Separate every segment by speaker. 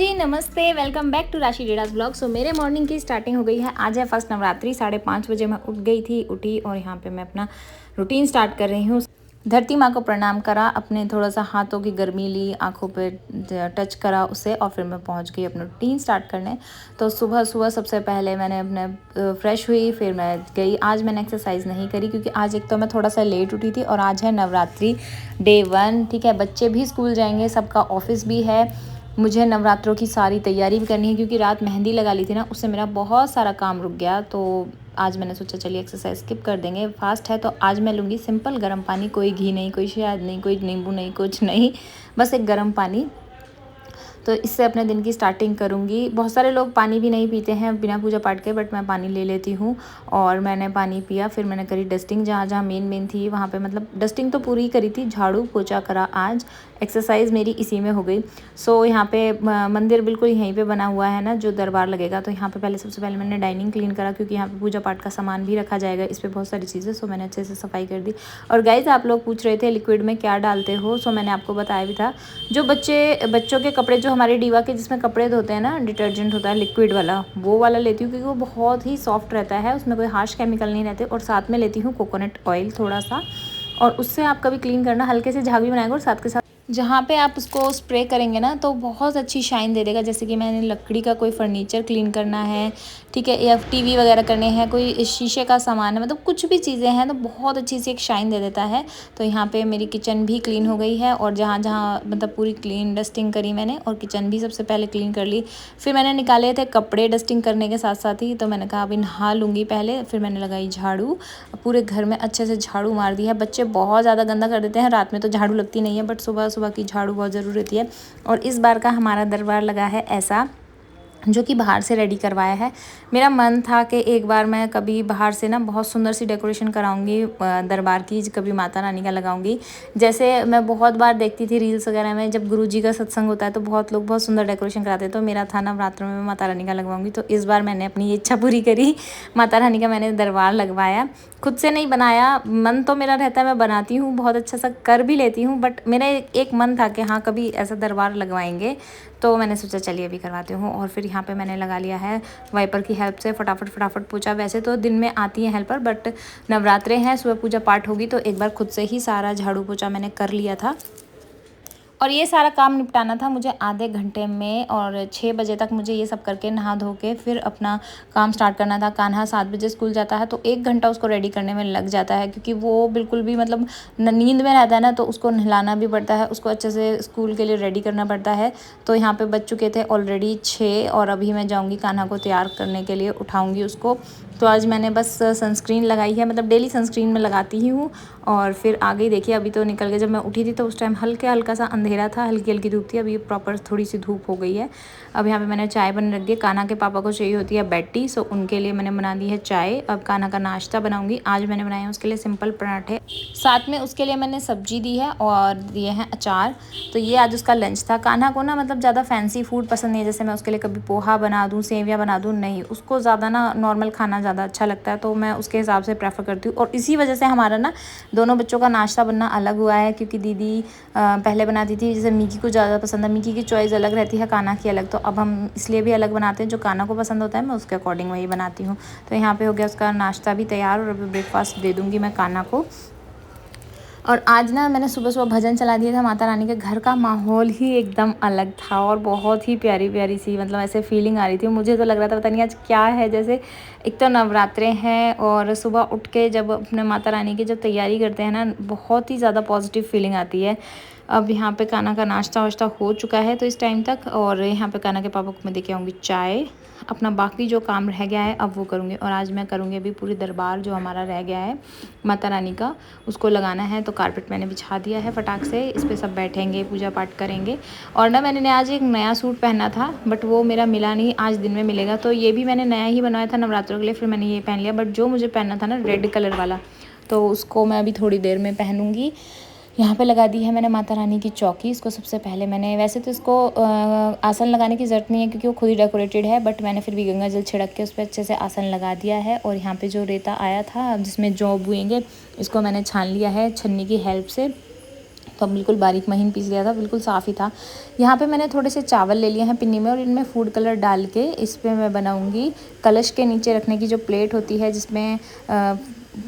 Speaker 1: जी, नमस्ते, welcome back to राशि डेडास blog. सो मेरे मॉर्निंग की स्टार्टिंग हो गई है। आज है फर्स्ट नवरात्रि। 5:30 बजे मैं उठी और यहाँ पे मैं अपना रूटीन स्टार्ट कर रही हूँ। धरती माँ को प्रणाम करा, अपने थोड़ा सा हाथों की गर्मी ली, आंखों पे टच करा उससे, और फिर मैं पहुँच गई अपना रूटीन स्टार्ट करने। तो सुबह सुबह सबसे पहले मैंने अपने फ्रेश हुई, फिर मैं गई। आज मैंने एक्सरसाइज नहीं करी क्योंकि आज एक तो मैं थोड़ा सा लेट उठी थी और आज है नवरात्रि डे 1। ठीक है, बच्चे भी स्कूल जाएंगे, सबका ऑफिस भी है, मुझे नवरात्रों की सारी तैयारी भी करनी है क्योंकि रात मेहंदी लगा ली थी ना, उससे मेरा बहुत सारा काम रुक गया। तो आज मैंने सोचा चलिए एक्सरसाइज स्किप कर देंगे, फास्ट है। तो आज मैं लूँगी सिंपल गर्म पानी, कोई घी नहीं, कोई शहद नहीं, कोई नींबू नहीं, कुछ नहीं, बस एक गर्म पानी। तो इससे अपने दिन की स्टार्टिंग करूँगी। बहुत सारे लोग पानी भी नहीं पीते हैं बिना पूजा पाठ के, बट मैं पानी ले लेती हूँ। और मैंने पानी पिया, फिर मैंने करी डस्टिंग, जहाँ जहाँ मेन थी वहाँ पे, मतलब डस्टिंग तो पूरी ही करी थी, झाड़ू पोछा करा। आज एक्सरसाइज मेरी इसी में हो गई। सो यहाँ पे मंदिर बिल्कुल यहीं पे बना हुआ है ना, जो दरबार लगेगा। तो यहाँ पे सबसे पहले मैंने डाइनिंग क्लीन करा क्योंकि यहाँ पे पूजा पाठ का सामान भी रखा जाएगा, इस पर बहुत सारी चीज़ें। सो मैंने अच्छे से सफाई कर दी। और गाइज, आप लोग पूछ रहे थे लिक्विड में क्या डालते हो। सो मैंने आपको बताया भी था, जो बच्चों के कपड़े, जो हमारे डीवा के जिसमें कपड़े धोते हैं ना, डिटर्जेंट होता है लिक्विड वाला, वो वाला लेती हूँ क्योंकि वो बहुत ही सॉफ्ट रहता है, उसमें कोई हार्श केमिकल नहीं रहते। और साथ में लेती हूँ कोकोनट ऑयल थोड़ा सा, और उससे आप कभी क्लीन करना, हल्के से झाग भी बनाएगा, और साथ के साथ जहाँ पे आप उसको स्प्रे करेंगे ना तो बहुत अच्छी शाइन दे देगा। जैसे कि मैंने लकड़ी का कोई फर्नीचर क्लीन करना है, ठीक है, या टीवी वगैरह करने हैं, कोई शीशे का सामान है, मतलब कुछ भी चीज़ें हैं तो बहुत अच्छी सी एक शाइन दे देता है। तो यहाँ पे मेरी किचन भी क्लीन हो गई है, और जहाँ जहाँ मतलब पूरी क्लीन डस्टिंग करी मैंने, और किचन भी सबसे पहले क्लीन कर ली। फिर मैंने निकाले थे कपड़े डस्टिंग करने के साथ साथ ही, तो मैंने कहा अभी नहा लूँगी पहले। फिर मैंने लगाई झाड़ू, पूरे घर में अच्छे से झाड़ू मार दी है। बच्चे बहुत ज़्यादा गंदा कर देते हैं, रात में तो झाड़ू लगती नहीं है, बट सुबह सुबह की झाड़ू बहुत ज़रूरी होती है। और इस बार का हमारा दरबार लगा है ऐसा, जो कि बाहर से रेडी करवाया है। मेरा मन था कि एक बार मैं कभी बाहर से ना बहुत सुंदर सी डेकोरेशन कराऊंगी दरबार की, कभी माता रानी का लगाऊंगी। जैसे मैं बहुत बार देखती थी रील्स वगैरह में, जब गुरुजी का सत्संग होता है तो बहुत लोग बहुत सुंदर डेकोरेशन कराते हैं। तो मेरा था नवरात्रों में माता रानी का लगवाऊंगी। तो इस बार मैंने अपनी ये इच्छा पूरी करी, माता रानी का मैंने दरबार लगवाया। खुद से नहीं बनाया, मन तो मेरा रहता है, मैं बनाती हूँ, बहुत अच्छा सा कर भी लेती हूँ, बट मेरा एक मन था कि हाँ कभी ऐसा दरबार लगवाएंगे। तो मैंने सोचा चलिए अभी करवाती हूँ। और फिर यहाँ पे मैंने लगा लिया है वाइपर की हेल्प से फटाफट पोछा। वैसे तो दिन में आती है हेल्पर, बट नवरात्रे हैं, सुबह पूजा पाठ होगी तो एक बार खुद से ही सारा झाड़ू पोछा मैंने कर लिया था। और ये सारा काम निपटाना था मुझे आधे घंटे में, और 6 बजे तक मुझे ये सब करके नहा धो के फिर अपना काम स्टार्ट करना था। कान्हा 7 बजे स्कूल जाता है, तो 1 घंटा उसको रेडी करने में लग जाता है, क्योंकि वो बिल्कुल भी मतलब नींद में रहता है ना, तो उसको नहलाना भी पड़ता है, उसको अच्छे से स्कूल के लिए रेडी करना पड़ता है। तो यहाँ पे बज चुके थे ऑलरेडी 6, और अभी मैं जाऊँगी कान्हा को तैयार करने के लिए, उठाऊँगी उसको। तो आज मैंने बस सनस्क्रीन लगाई है, मतलब डेली सनस्क्रीन में लगाती ही हूँ। और फिर आ गई, देखिए अभी तो निकल गया। जब मैं उठी थी तो उस टाइम हल्का सा अंधेरा था, हल्की हल्की धूप थी। अभी प्रॉपर थोड़ी सी धूप हो गई है। अब यहाँ पे मैंने चाय बन रख दी। कान्हा के पापा को चाहिए होती है बैटी, सो उनके लिए मैंने बना दी है चाय। अब कान्हा का नाश्ता बनाऊँगी। आज मैंने बनाए हैं उसके लिए सिंपल पराठे, साथ में उसके लिए मैंने सब्जी दी है और दिए हैं अचार। तो ये आज उसका लंच था। कान्हा को ना मतलब ज़्यादा फैंसी फूड पसंद नहीं है, जैसे मैं उसके लिए कभी पोहा बना दूँ, सेवियाँ बना दूँ, नहीं, उसको ज़्यादा ना नॉर्मल खाना ज़्यादा अच्छा लगता है। तो मैं उसके हिसाब से प्रेफर करती हूँ। और इसी वजह से हमारा ना दोनों बच्चों का नाश्ता बनना अलग हुआ है, क्योंकि दीदी पहले बनाती थी, जैसे मिकी को ज़्यादा पसंद है, मिकी की चॉइस अलग रहती है, कान्हा की अलग। तो अब हम इसलिए भी अलग बनाते हैं, जो कान्हा को पसंद होता है मैं उसके अकॉर्डिंग वही बनाती हूँ। तो यहाँ पे हो गया उसका नाश्ता भी तैयार, और अभी ब्रेकफास्ट दे दूँगी मैं कान्हा को। और आज ना मैंने सुबह सुबह भजन चला दिया था माता रानी के। घर का माहौल ही एकदम अलग था और बहुत ही प्यारी प्यारी सी, मतलब ऐसे फीलिंग आ रही थी। मुझे तो लग रहा था पता नहीं आज क्या है, जैसे एक तो नवरात्रे हैं, और सुबह उठ के जब अपने माता रानी की जब तैयारी करते हैं ना, बहुत ही ज़्यादा पॉजिटिव फीलिंग आती है। अब यहाँ पे कान्हा का नाश्ता वाश्ता हो चुका है तो इस टाइम तक, और यहाँ पे कान्हा के पापा को मैं देके आऊँगी चाय। अपना बाकी जो काम रह गया है अब वो करूँगी। और आज मैं करूँगी अभी पूरी दरबार जो हमारा रह गया है माता रानी का, उसको लगाना है। तो कारपेट मैंने बिछा दिया है फटाक से, इस पर सब बैठेंगे, पूजा पाठ करेंगे। और ना मैंने आज एक नया सूट पहना था, बट वो मेरा मिला नहीं, आज दिन में मिलेगा। तो ये भी मैंने नया ही बनवाया था नवरात्रों के लिए, फिर मैंने ये पहन लिया। बट जो मुझे पहनना था ना रेड कलर वाला, तो उसको मैं अभी थोड़ी देर में पहनूँगी। यहाँ पे लगा दी है मैंने माता रानी की चौकी। इसको सबसे पहले मैंने, वैसे तो इसको आसन लगाने की ज़रूरत नहीं है क्योंकि वो खुद ही डेकोरेटेड है, बट मैंने फिर भी गंगा जल छिड़क के उस पर अच्छे से आसन लगा दिया है। और यहाँ पे जो रेता आया था जिसमें जौ बुएंगे, इसको मैंने छान लिया है छन्नी की हेल्प से। तो बिल्कुल बारीक महीन पीस लिया था, बिल्कुल साफ़ ही था। यहाँ पे मैंने थोड़े से चावल ले लिए हैं पिन्नी में और इनमें फूड कलर डाल के इस पर मैं बनाऊँगी कलश के नीचे रखने की जो प्लेट होती है जिसमें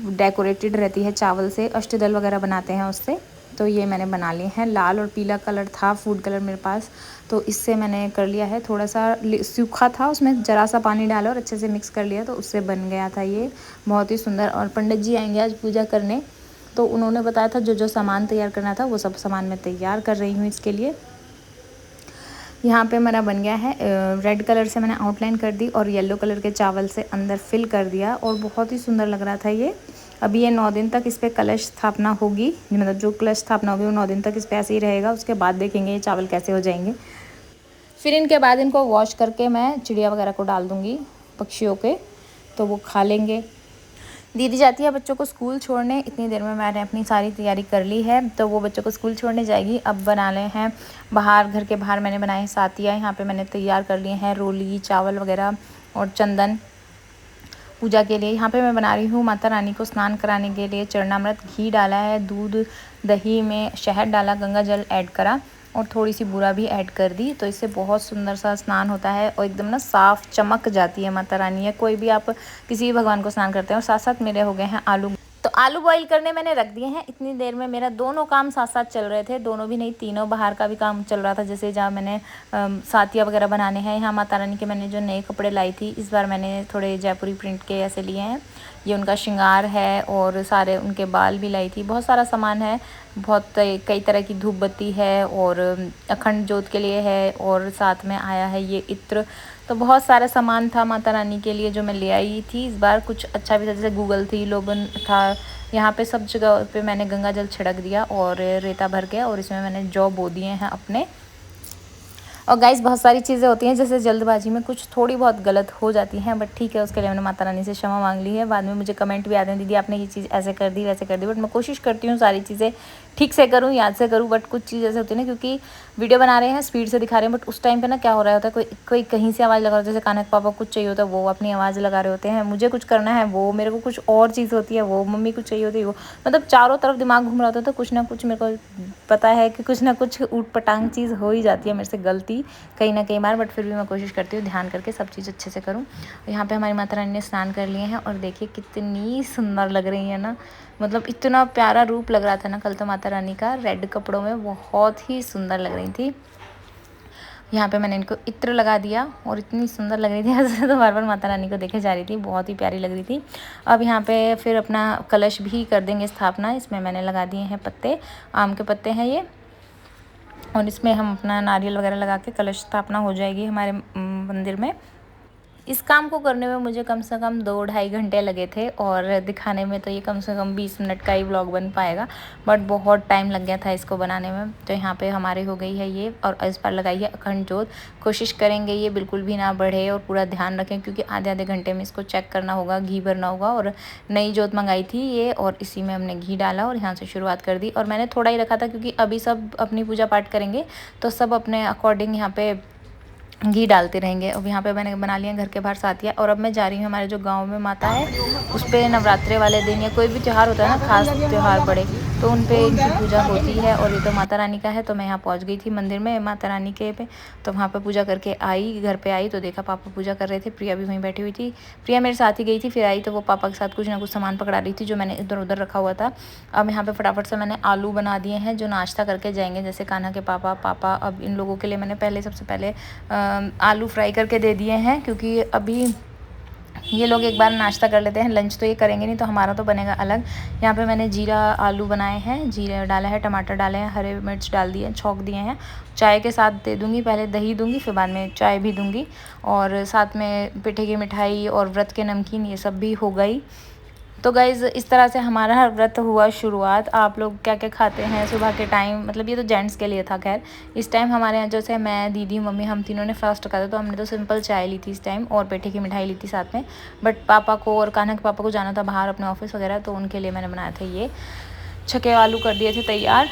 Speaker 1: डेकोरेटेड रहती है चावल से, अष्टदल वगैरह बनाते हैं उससे। तो ये मैंने बना लिए हैं। लाल और पीला कलर था फूड कलर मेरे पास, तो इससे मैंने कर लिया है। थोड़ा सा सूखा था, उसमें ज़रा सा पानी डाला और अच्छे से मिक्स कर लिया, तो उससे बन गया था ये बहुत ही सुंदर। और पंडित जी आएंगे आज पूजा करने, तो उन्होंने बताया था जो जो सामान तैयार करना था वो सब सामान मैं तैयार कर रही हूँ इसके लिए। यहाँ पे मेरा बन गया है, रेड कलर से मैंने आउटलाइन कर दी और येलो कलर के चावल से अंदर फिल कर दिया और बहुत ही सुंदर लग रहा था ये। अभी ये 9 दिन तक इस पर कलश स्थापना होगी, मतलब जो कलश स्थापना होगी वो 9 दिन तक इस पर ऐसे ही रहेगा। उसके बाद देखेंगे ये चावल कैसे हो जाएंगे। फिर इनके बाद इनको वॉश करके मैं चिड़िया वगैरह को डाल दूँगी, पक्षियों के, तो वो खा लेंगे। दीदी जाती है बच्चों को स्कूल छोड़ने। इतनी देर में मैंने अपनी सारी तैयारी कर ली है, तो वो बच्चों को स्कूल छोड़ने जाएगी। अब बना ले हैं बाहर, घर के बाहर मैंने बनाए हैं सातिया। यहाँ पे मैंने तैयार कर लिए हैं रोली, चावल वगैरह और चंदन पूजा के लिए। यहाँ पे मैं बना रही हूँ माता रानी को स्नान कराने के लिए चरणामृत। घी डाला है, दूध दही में शहद डाला, गंगा जल ऐड करा और थोड़ी सी बूरा भी ऐड कर दी। तो इससे बहुत सुंदर सा स्नान होता है और एकदम ना साफ़ चमक जाती है माता रानी। या कोई भी आप किसी भी भगवान को स्नान करते हैं। और साथ साथ मेरे हो गए हैं आलू, तो आलू बॉईल करने मैंने रख दिए हैं। इतनी देर में मेरा दोनों काम साथ साथ चल रहे थे, दोनों भी नहीं तीनों, बाहर का भी काम चल रहा था। जैसे जहाँ मैंने सातिया वगैरह बनाने हैं, यहाँ माता रानी के मैंने जो नए कपड़े लाई थी, इस बार मैंने थोड़े जयपुरी प्रिंट के ऐसे लिए हैं। ये उनका श्रृंगार है और सारे उनके बाल भी लाई थी। बहुत सारा सामान है, बहुत कई तरह की धूप बत्ती है और अखंड जोत के लिए है और साथ में आया है ये इत्र। तो बहुत सारा सामान था माता रानी के लिए जो मैं ले आई थी इस बार। कुछ अच्छा भी था, जैसे गूगल थी, लोबन था। यहाँ पे सब जगह पे मैंने गंगा जल छिड़क दिया और रेता भर के, और इसमें मैंने जौ बो दिए हैं अपने। और गाइस बहुत सारी चीज़ें होती हैं जैसे जल्दबाजी में कुछ थोड़ी बहुत गलत हो जाती हैं, बट ठीक है, उसके लिए मैंने माता रानी से क्षमा मांग ली है। बाद में मुझे कमेंट भी आते हैं, दीदी आपने ये चीज़ ऐसे कर दी वैसे कर दी, बट मैं कोशिश करती हूँ सारी चीज़ें ठीक से करूँ, याद से करूँ। बट कुछ चीज़ ऐसे होती है ना, क्योंकि वीडियो बना रहे हैं, स्पीड से दिखा रहे हैं, बट उस टाइम पे ना क्या हो रहा होता है, कोई कहीं से आवाज़ लगा रहा होता है। जैसे कानक पापा कुछ चाहिए होता है वो अपनी आवाज़ लगा रहे होते हैं, मुझे कुछ करना है वो, मेरे को कुछ और चीज़ होती है वो, मम्मी कुछ चाहिए होती है वो, मतलब चारों तरफ दिमाग घूम रहा होता है। तो कुछ ना कुछ मेरे को पता है कि कुछ ना कुछ ऊट पटांग चीज़ हो ही जाती है मेरे से, गलती कहीं ना कई बार। बट फिर भी मैं कोशिश करती हूँ ध्यान करके सब चीज़ अच्छे से करूँ। यहाँ पे हमारी माता रानी ने स्नान कर लिए हैं और देखिए कितनी सुंदर लग रही है ना, मतलब इतना प्यारा रूप लग रहा था ना कल तो माता रानी का, रेड कपड़ों में बहुत ही सुंदर लग रही थी। यहाँ पे मैंने इनको इत्र लगा दिया और इतनी सुंदर लग रही थी, ऐसे तो बार बार माता रानी को देखे जा रही थी, बहुत ही प्यारी लग रही थी। अब यहाँ पे फिर अपना कलश भी कर देंगे स्थापना। इसमें मैंने लगा दिए हैं पत्ते, आम के पत्ते हैं ये, और इसमें हम अपना नारियल वगैरह लगा के कलश स्थापना हो जाएगी हमारे मंदिर में। इस काम को करने में मुझे कम से कम 2-2.5 घंटे लगे थे और दिखाने में तो ये कम से कम 20 मिनट का ही व्लॉग बन पाएगा, बट बहुत टाइम लग गया था इसको बनाने में। तो यहाँ पे हमारे हो गई है ये, और इस पर लगाई है अखंड जोत। कोशिश करेंगे ये बिल्कुल भी ना बढ़े और पूरा ध्यान रखें, क्योंकि आधे घंटे में इसको चेक करना होगा, घी भरना होगा। और नई जोत मंगाई थी ये, और इसी में हमने घी डाला और यहाँ से शुरुआत कर दी। और मैंने थोड़ा ही रखा था क्योंकि अभी सब अपनी पूजा पाठ करेंगे, तो सब अपने अकॉर्डिंग यहाँ पे घी डालते रहेंगे। अब यहाँ पे मैंने बना लिया घर के बाहर साथिया। और अब मैं जा रही हूँ हमारे जो गांव में माता है उस पर नवरात्रे वाले दिन या कोई भी त्यौहार होता है ना, खास त्यौहार बड़े, तो उन पे इनकी पूजा होती है। और ये तो माता रानी का है, तो मैं यहाँ पहुँच गई थी मंदिर में माता रानी के पे, तो वहाँ पे पूजा करके आई। घर पे आई तो देखा पापा पूजा कर रहे थे, प्रिया भी वहीं बैठी हुई थी। प्रिया मेरे साथ ही गई थी, फिर आई तो वो पापा के साथ कुछ ना कुछ सामान पकड़ा रही थी जो मैंने इधर उधर रखा हुआ था। अब यहाँ पे फटाफट से मैंने आलू बना दिए हैं जो नाश्ता करके जाएंगे, जैसे कान्हा के पापा। अब इन लोगों के लिए मैंने पहले सबसे पहले आलू फ्राई करके दे दिए हैं, क्योंकि अभी ये लोग एक बार नाश्ता कर लेते हैं, लंच तो ये करेंगे नहीं, तो हमारा तो बनेगा अलग। यहाँ पे मैंने जीरा आलू बनाए हैं, जीरा डाला है, टमाटर डाले हैं, हरे मिर्च डाल दिए हैं, छौंक दिए हैं। चाय के साथ दे दूँगी, पहले दही दूँगी फिर बाद में चाय भी दूँगी। और साथ में पिठे की मिठाई और व्रत के नमकीन ये सब भी हो गई। तो गाइज़ इस तरह से हमारा व्रत हुआ शुरुआत। आप लोग क्या क्या खाते हैं सुबह के टाइम, मतलब ये तो जेंट्स के लिए था। खैर इस टाइम हमारे यहाँ जैसे मैं, दीदी, मम्मी, हम तीनों ने फास्ट रखा था, तो हमने तो सिंपल चाय ली थी इस टाइम और पेठे की मिठाई ली थी साथ में। बट पापा को और कान्हा के पापा को जाना था बाहर अपने ऑफिस वगैरह, तो उनके लिए मैंने बनाया था ये छके आलू, कर दिए थे तैयार।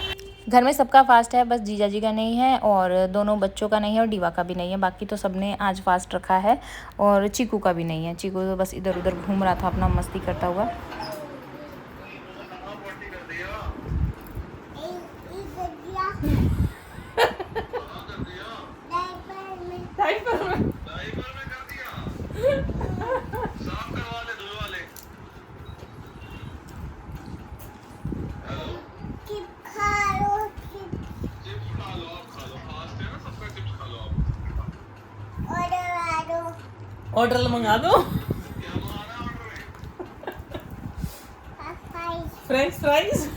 Speaker 1: घर में सबका फास्ट है, बस जीजा जी का नहीं है और दोनों बच्चों का नहीं है और डीवा का भी नहीं है, बाकी तो सबने आज फास्ट रखा है। और चीकू का भी नहीं है, चीकू तो बस इधर उधर घूम रहा था अपना मस्ती करता हुआ।
Speaker 2: ऑर्डर मंगा दो। फ्रेंच फ्राइज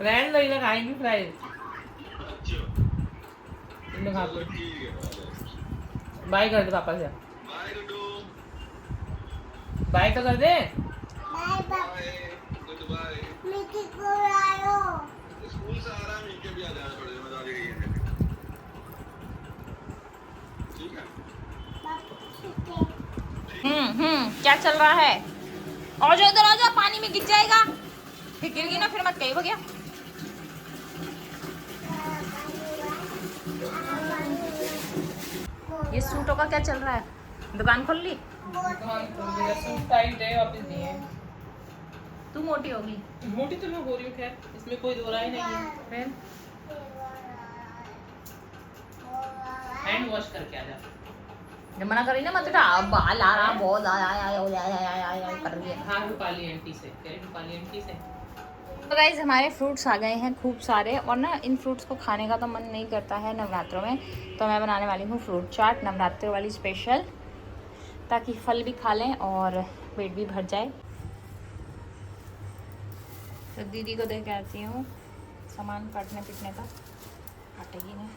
Speaker 2: रहने दो, इन्हें खाएंगी फ्राइज। इन्हें खा लो। बाय कर दे पापा से। बाय तो कर दे।
Speaker 3: Bye bye, goodbye. Mickey को लाओ, स्कूल से आ रहा है, मिकी भी आ जाना पड़ेगा, मैं दादी गई है। ठीक है
Speaker 1: क्या चल रहा है? और जो इधर आ जा, पानी में गिर जाएगा। फिर गिर गई ना फिर मत कही हो गया। ये सूटों का क्या चल रहा है? दुकान खोल ली?
Speaker 2: सूट टाइट है, वापस दिए।
Speaker 1: तू मोटी होगी।
Speaker 2: मोटी तो मैं हो रही हूँ, खैर इसमें कोई दो राय नहीं है।
Speaker 1: फिर
Speaker 2: हैंड वॉश करके आ जा।
Speaker 1: जब मना करी ना मत उठा, बाल आ रहा बहुत आया कर रही है।
Speaker 2: हाँ रूपाली आंटी से, कह रही रूपाली आंटी से।
Speaker 1: तो गाइज हमारे फ्रूट्स आ गए हैं खूब सारे, और ना इन फ्रूट्स को खाने का तो मन नहीं करता है नवरात्रों में, तो मैं बनाने वाली हूँ फ्रूट चाट नवरात्र वाली स्पेशल, ताकि फल भी खा लें और पेट भी भर जाए। तो दीदी को दे के आती हूँ सामान काटने पीटने का, काटेगी नहीं।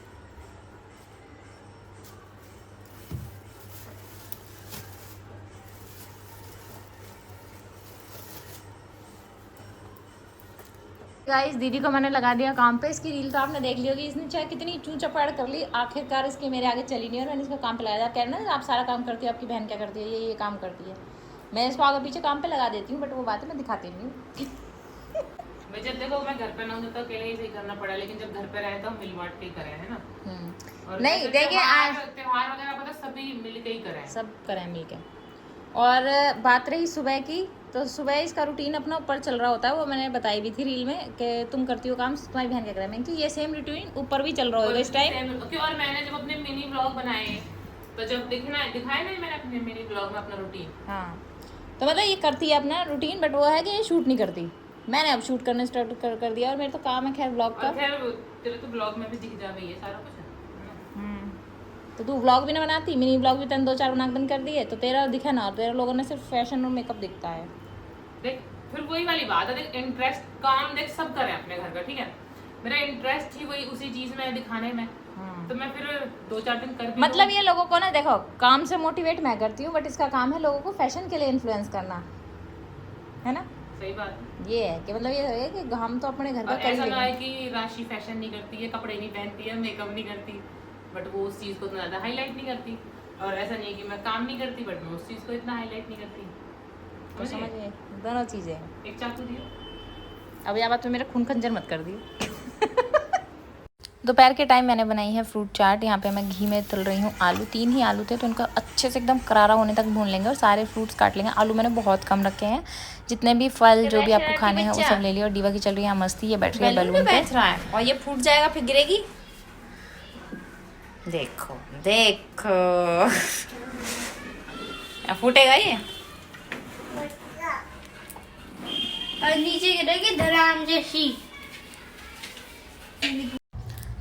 Speaker 1: गाइस दीदी को मैंने लगा दिया काम पे। इसकी रील तो आपने देख ली होगी, इसने चाहे कितनी चू चपाड़ कर ली, आखिरकार इसके मेरे आगे चली नहीं और मैंने इसको काम पे लगाया। कह रहे ना आप सारा काम करती हो, आपकी बहन क्या करती है, ये काम करती है। मैं इसको आगे पीछे काम पे लगा देती हूँ, बट वो बात है मैं दिखाती नहीं हूँ।
Speaker 2: मैं जब देखो मैं घर पे ना हूँ तो अकेले ही सही करना पड़ा, लेकिन जब घर पे रहे तो मिल बांट के करे है ना। और
Speaker 1: नहीं देखिए आज
Speaker 2: त्योहार वगैरह पता सभी मिल के ही करे,
Speaker 1: सब करें मिल के। और बात रही सुबह की, तो सुबह इसका रूटीन अपना ऊपर चल रहा होता है, वो मैंने बताई भी थी रील में कि तुम करती हो काम, तुम्हारी बहन क्या करे। मैं कि ये सेम रूटीन ऊपर भी चल रहा होगा इस टाइम।
Speaker 2: और मैंने जब अपने मिनी ब्लॉग बनाए तो जब दिखाया नहीं मैंने अपने मिनी ब्लॉग में अपना रूटीन।
Speaker 1: हाँ तो मतलब ये करती है अपना रूटीन, बट वो है कि ये शूट नहीं करती। मैंने अब शूट करना स्टार्ट कर दिया, और मेरा तो काम है खैर ब्लॉग का।
Speaker 2: खैर तेरे तो ब्लॉग में भी दिख जा रही है सारा कुछ।
Speaker 1: तो तू व्लॉग भी ना बनाती, मिनी व्लॉग भी तन 2-4 बना बंद कर दिए, तो तेरा दिखा ना, तेरा लोगों ने सिर्फ फैशन और मेकअप दिखता है।
Speaker 2: देख फिर वही वाली बात है, देख इंटरेस्ट काम देख सब करें अपने घर का, ठीक है। मेरा इंटरेस्ट ही वही उसी चीज में दिखाने में, तो मैं फिर 2-4 दिन कर भी
Speaker 1: मतलब ये लोगों को ना देखो, काम से मोटिवेट मैं करती हूँ, बट इसका काम है लोगों को फैशन के लिए इन्फ्लुएंस करना, है ना।
Speaker 2: सही बात है।
Speaker 1: ये है कि मतलब ये है कि हम तो अपने घर का कर
Speaker 2: ऐसा है कि राशि फैशन नहीं करती है, कपड़े नहीं पहनती है, मेकअप नहीं करती, बट वो उस चीज को इतना ज्यादा हाईलाइट नहीं करती। और ऐसा नहीं है कि मैं काम नहीं करती बट मैं उस चीज को इतना हाईलाइट नहीं करती।
Speaker 1: तो समझिए दोनों चीजें।
Speaker 2: एक चाकू दियो।
Speaker 1: अब यह बात तो मेरा खून खंजर मत कर दियो। दोपहर के टाइम मैंने बनाई है फ्रूट चाट। यहाँ पे मैं घी में तल रही हूँ आलू, 3 ही आलू थे, तो इनको अच्छे से एकदम करारा होने तक भून लेंगे और सारे फ्रूट्स काट लेंगे। आलू मैंने बहुत कम रखे हैं, जितने भी फल जो भी आपको खाने हैं वो सब ले लिया। और दीवा की चल रही है मस्ती, ये बैठ रही है बैलून पे और ये फूट जाएगा फिर गिरेगी। देखो देखो फूटेगा ये
Speaker 3: और नीचे गिरेगी धड़ाम जैसी।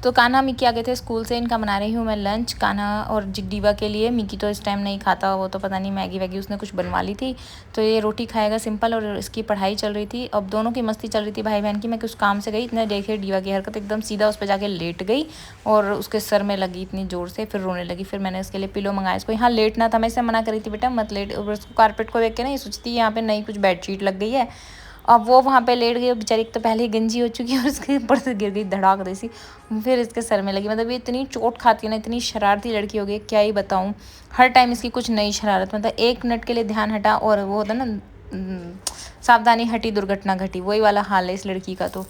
Speaker 1: तो कान्हा मिकी आ गए थे स्कूल से, इनका बना रही हूँ मैं लंच कान्हा और जिगडीवा के लिए। मिकी तो इस टाइम नहीं खाता, वो तो पता नहीं मैगी वैगी उसने कुछ बनवा ली थी, तो ये रोटी खाएगा सिंपल। और इसकी पढ़ाई चल रही थी, अब दोनों की मस्ती चल रही थी भाई बहन की। मैं कुछ काम से गई, इतने देखे डीवा की हरकत, एकदम सीधा उस पर जाके लेट गई और उसके सर में लगी इतनी ज़ोर से, फिर रोने लगी। फिर मैंने इसके लिए पिलो मंगाया, इसको यहाँ लेटना था, मैं इसे मना करी थी बेटा मत लेट। और उसको कारपेट को देख के ना ये सोचती है यहाँ पे नई कुछ बेडशीट लग गई है। अब वो वहाँ पे लेट गई, बेचारी एक तो पहले ही गंजी हो चुकी है और उसके ऊपर से गिर गई धड़ाक जैसी, फिर इसके सर में लगी। मतलब ये इतनी चोट खाती है ना, इतनी शरारती लड़की हो गई क्या ही बताऊँ। हर टाइम इसकी कुछ नई शरारत, मतलब 1 मिनट के लिए ध्यान हटा और वो होता ना सावधानी हटी दुर्घटना घटी, वही वाला हाल है इस लड़की का। तो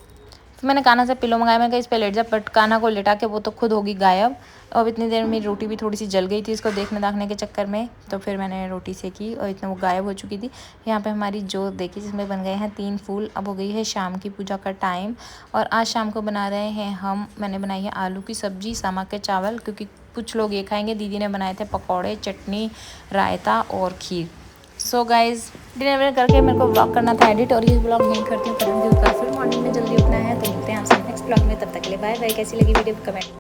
Speaker 1: मैंने कान्हा से पिलो मंगाया, मैं कहा इस पर लेट जा, बट कान्हा को लेटा के वो तो खुद होगी गायब। अब इतनी देर में रोटी भी थोड़ी सी जल गई थी इसको देखने दाखने के चक्कर में, तो फिर मैंने रोटी सेकी और इतना वो गायब हो चुकी थी। यहाँ पे हमारी जोत देखी जिसमें बन गए हैं 3 फूल। अब हो गई है शाम की पूजा का टाइम और आज शाम को बना रहे हैं मैंने बनाई है आलू की सब्जी, सामा के चावल, क्योंकि कुछ लोग ये खाएँगे। दीदी ने बनाए थे पकौड़े, चटनी, रायता और खीर। सो गाइज डिनर करके मेरे को ब्लॉग करना था एडिट, और ये ब्लॉग नहीं करती हूँ, करूँगी ऊपर। फिर मॉर्निंग में जल्दी उठना है, तो मिलते हैं आपसे नेक्स्ट ब्लॉग में। तब तक के लिए बाय बाय। कैसी लगी वीडियो कमेंट